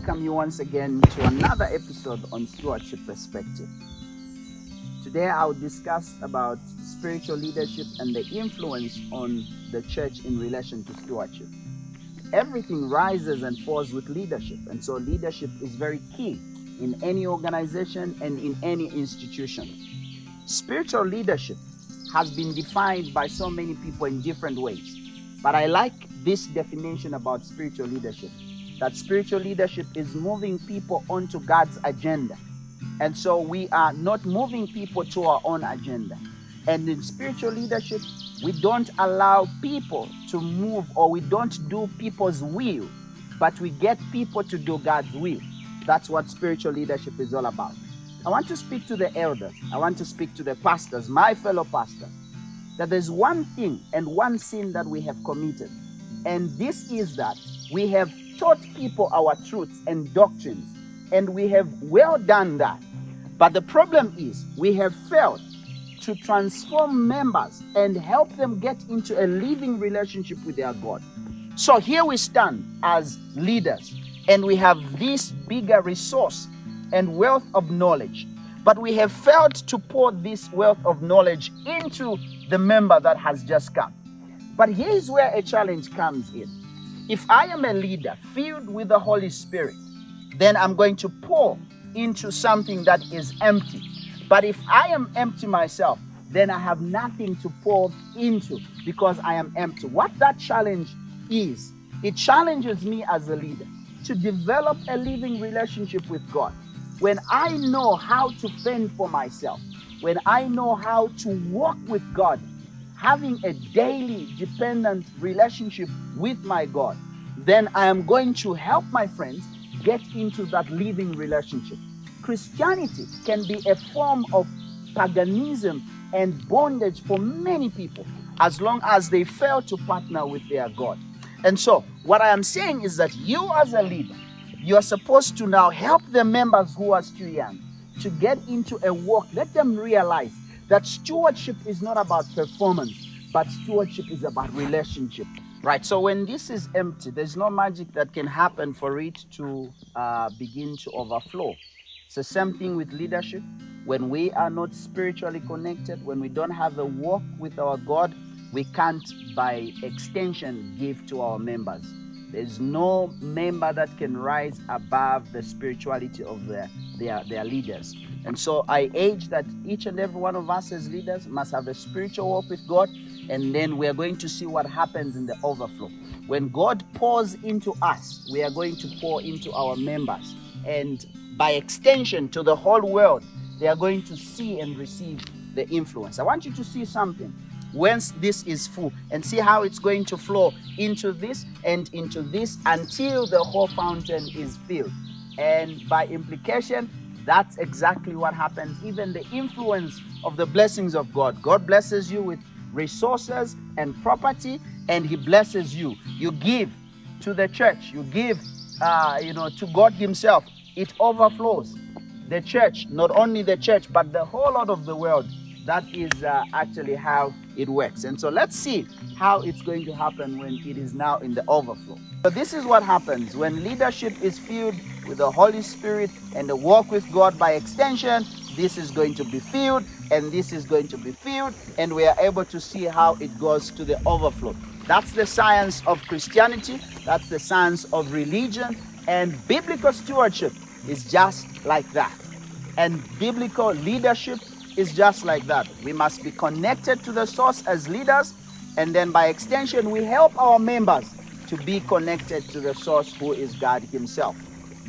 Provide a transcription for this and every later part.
welcome you once again to another episode on Stewardship Perspective. Today I'll discuss about spiritual leadership and the influence on the church in relation to stewardship. Everything rises and falls with leadership, and so leadership is very key in any organization and in any institution. Spiritual leadership has been defined by so many people in different ways, but I like this definition about spiritual leadership, that spiritual leadership is moving people onto God's agenda. And so we are not moving people to our own agenda. And in spiritual leadership, we don't allow people to move, or we don't do people's will, but we get people to do God's will. That's what spiritual leadership is all about. I want to speak to the elders. I want to speak to the pastors, my fellow pastors, that there's one thing and one sin that we have committed. And this is that we have taught people our truths and doctrines, and we have well done that. But the problem is we have failed to transform members and help them get into a living relationship with their God. So here we stand as leaders, and we have this bigger resource and wealth of knowledge, but we have failed to pour this wealth of knowledge into the member that has just come. But here's where a challenge comes in. If I am a leader filled with the Holy Spirit, then I'm going to pour into something that is empty. But if I am empty myself, then I have nothing to pour into because I am empty. What that challenge is, it challenges me as a leader to develop a living relationship with God. When I know how to fend for myself, when I know how to walk with God, having a daily dependent relationship with my God, then I am going to help my friends get into that living relationship. Christianity can be a form of paganism and bondage for many people as long as they fail to partner with their God. And so what I am saying is that you as a leader, you are supposed to now help the members who are still young to get into a walk. Let them realize that stewardship is not about performance, but stewardship is about relationship. Right, so when this is empty, there's no magic that can happen for it to begin to overflow. It's the same thing with leadership. When we are not spiritually connected, when we don't have a walk with our God, we can't, by extension, give to our members. There's no member that can rise above the spirituality of their leaders. And so I urge that each and every one of us as leaders must have a spiritual walk with God, and then we are going to see what happens in the overflow. When God pours into us, we are going to pour into our members, and by extension to the whole world, they are going to see and receive the influence. I want you to see something. Once this is full, and see how it's going to flow into this and into this until the whole fountain is filled. And by implication, that's exactly what happens. Even the influence of the blessings of God. God blesses you with resources and property, and He blesses you. You give to the church. You give, to God Himself. It overflows. The church, not only the church, but the whole lot of the world. That is actually how it works. And so let's see how it's going to happen when it is now in the overflow. So this is what happens when leadership is filled with the Holy Spirit and the walk with God. By extension, this is going to be filled, and this is going to be filled, and we are able to see how it goes to the overflow. That's the science of Christianity. That's the science of religion. And biblical stewardship is just like that. And biblical leadership is just like that. We must be connected to the source as leaders, and then by extension, we help our members to be connected to the source, who is God Himself.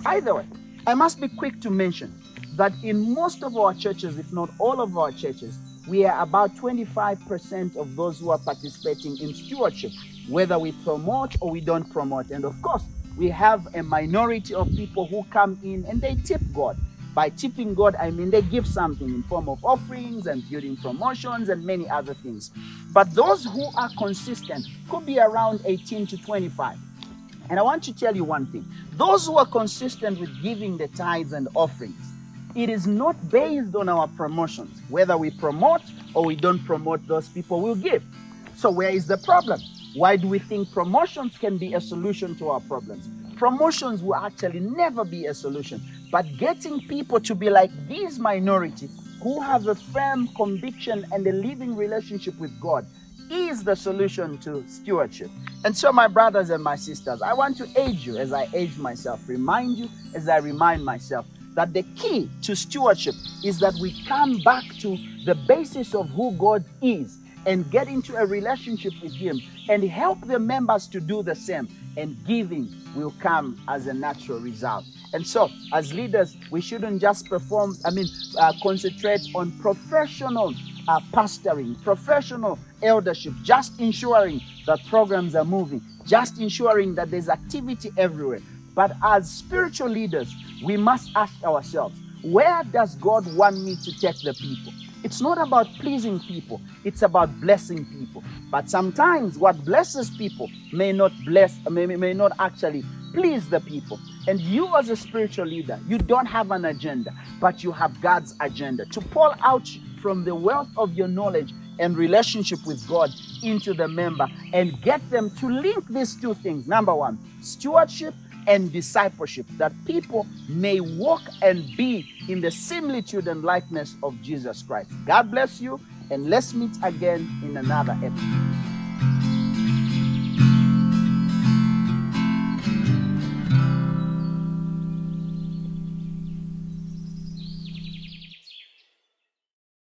By the way, I must be quick to mention that in most of our churches, if not all of our churches, we are about 25% of those who are participating in stewardship, whether we promote or we don't promote. And of course, we have a minority of people who come in and they tip God. By tipping God, I mean they give something in form of offerings and building promotions and many other things. But those who are consistent could be around 18 to 25. And I want to tell you one thing. Those who are consistent with giving the tithes and offerings, it is not based on our promotions. Whether we promote or we don't promote, those people will give. So where is the problem? Why do we think promotions can be a solution to our problems? promotions will actually never be a solution. But getting people to be like these minority who have a firm conviction and a living relationship with God is the solution to stewardship. And so, my brothers and my sisters, I want to aid you as I aid myself, remind you as I remind myself, that the key to stewardship is that we come back to the basis of who God is and get into a relationship with Him and help the members to do the same, and giving will come as a natural result. And so, as leaders, we shouldn't just concentrate on professional pastoring, professional eldership, just ensuring that programs are moving, just ensuring that there's activity everywhere. But as spiritual leaders, we must ask ourselves, where does God want me to take the people? It's not about pleasing people, it's about blessing people. But sometimes what blesses people may not actually please the people. And you as a spiritual leader, you don't have an agenda, but you have God's agenda to pour out from the wealth of your knowledge and relationship with God into the member and get them to link these two things. Number one, stewardship and discipleship, that people may walk and be in the similitude and likeness of Jesus Christ. God bless you, and let's meet again in another episode.